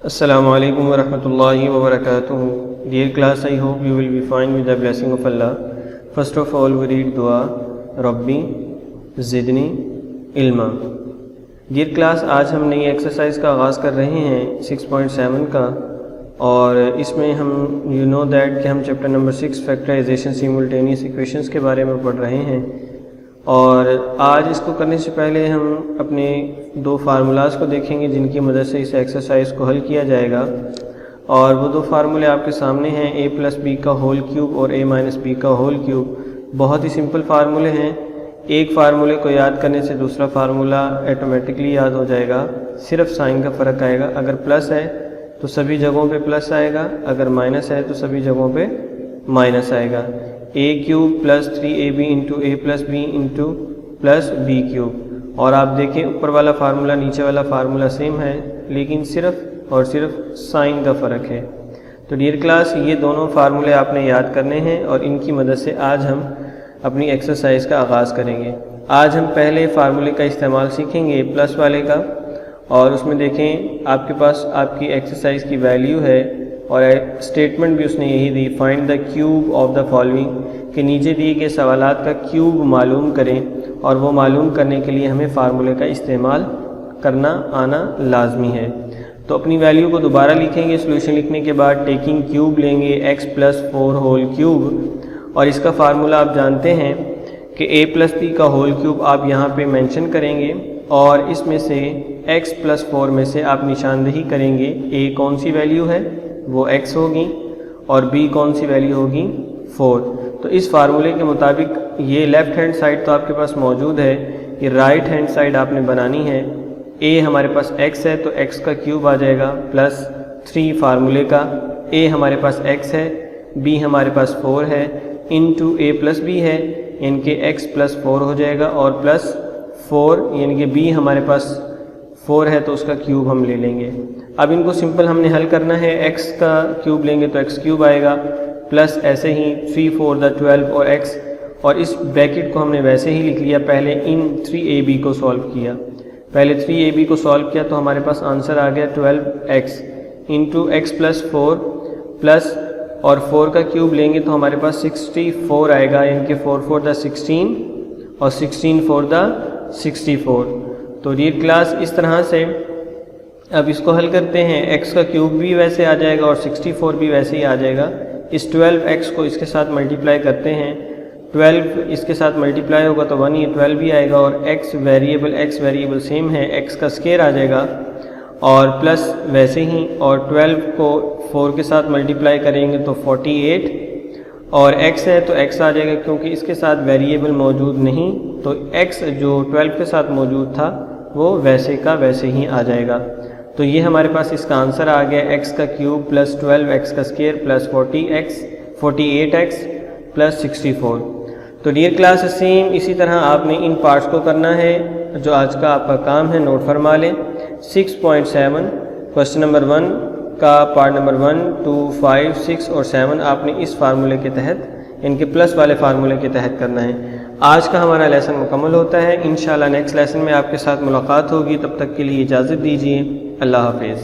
Assalamu alaikum wa rahmatullahi wa barakatuh. Dear class, I hope you will be fine with the blessing of Allah. First of all, we read dua Rabbi Zidni Ilma. Dear class, आज हम नई exercise का आगाज़ कर रहे हैं 6.7 का, और इसमें हम यू नो दैट कि हम chapter number 6 factorisation simultaneous equations के बारे में पढ़ रहे हैं। और आज इसको करने से पहले हम अपने दो फार्मूलाज़ को देखेंगे जिनकी मदद से इस एक्सरसाइज को हल किया जाएगा। और वो दो फार्मूले आपके सामने हैं, a प्लस बी का होल क्यूब और a माइनस बी का होल क्यूब। बहुत ही सिंपल फार्मूले हैं। एक फार्मूले को याद करने से दूसरा फार्मूला ऑटोमेटिकली याद हो जाएगा, सिर्फ साइन का फ़र्क आएगा। अगर प्लस है तो सभी जगहों पे प्लस आएगा, अगर माइनस है तो सभी जगहों पे माइनस आएगा। a cube plus 3ab into a plus b into plus b cube. और आप देखें ऊपर वाला फार्मूला नीचे वाला फार्मूला सेम है, लेकिन सिर्फ और सिर्फ साइन का फ़र्क है। तो डियर क्लास, ये दोनों फार्मूले आपने याद करने हैं और इनकी मदद से आज हम अपनी एक्सरसाइज का आगाज़ करेंगे। आज हम पहले फार्मूले का इस्तेमाल सीखेंगे प्लस वाले का, और उसमें देखें आपके पास आपकी एक्सरसाइज की वैल्यू है और स्टेटमेंट भी उसने यही दी, find the cube of the following, कि नीचे दिए गए सवालात का क्यूब मालूम करें। और वो मालूम करने के लिए हमें फार्मूले का इस्तेमाल करना आना लाजमी है। तो अपनी वैल्यू को दोबारा लिखेंगे। सोल्यूशन लिखने के बाद टेकिंग क्यूब लेंगे x प्लस 4 होल क्यूब, और इसका फार्मूला आप जानते हैं कि a प्लस बी का होल क्यूब आप यहाँ पे मेंशन करेंगे, और इसमें से x प्लस 4 में से आप निशानदेही करेंगे। a कौन सी वैल्यू है वो x होगी और b कौन सी वैल्यू होगी 4। तो इस फार्मूले के मुताबिक ये लेफ़्ट हैंड साइड तो आपके पास मौजूद है, ये राइट हैंड साइड आपने बनानी है। a हमारे पास x है तो x का क्यूब आ जाएगा प्लस 3 फार्मूले का, a हमारे पास x है, b हमारे पास 4 है, इंटू a प्लस b है, यानी कि x प्लस 4 हो जाएगा, और प्लस 4 यानी कि b हमारे पास 4 है तो उसका क्यूब हम ले लेंगे। अब इनको सिंपल हमने हल करना है। x का क्यूब लेंगे तो x क्यूब आएगा, प्लस ऐसे ही 3 4 द 12 और x, और इस ब्रैकेट को हमने वैसे ही लिख लिया। पहले इन 3ab को सॉल्व किया, पहले 3ab को सॉल्व किया तो हमारे पास आंसर आ गया 12x into x plus 4 plus, और 4 का क्यूब लेंगे तो हमारे पास 64 आएगा, यानी कि 4 4 द 16 और 16 4 द 64। तो डियर क्लास, इस तरह से अब इसको हल करते हैं। x का क्यूब भी वैसे आ जाएगा और 64 भी वैसे ही आ जाएगा। इस 12x को इसके साथ मल्टीप्लाई करते हैं, 12 इसके साथ मल्टीप्लाई होगा तो 1 ये 12 भी आएगा, और x वेरिएबल सेम है, x का स्केयर आ जाएगा, और प्लस वैसे ही, और 12 को 4 के साथ मल्टीप्लाई करेंगे तो 48, और x है तो x आ जाएगा, क्योंकि इसके साथ वेरिएबल मौजूद नहीं तो x जो 12 के साथ मौजूद था वो वैसे का वैसे ही आ जाएगा। तो ये हमारे पास इसका आंसर आ गया, x का क्यूब प्लस 12x का स्केयर प्लस 48x प्लस 64। तो डियर क्लास, सेम इसी तरह आपने इन पार्ट्स को करना है जो आज का आपका काम है। नोट फरमा लें। 6.7 क्वेश्चन नंबर 1 का पार्ट नंबर 1 2 5 6 और 7 आपने इस फार्मूले के तहत, इनके प्लस वाले फार्मूले के तहत करना है। आज का हमारा लेसन मुकम्मल होता है। इंशाल्लाह नेक्स्ट लेसन में आपके साथ मुलाकात होगी। तब तक के लिए इजाज़त दीजिए। अल्लाह हाफिज़।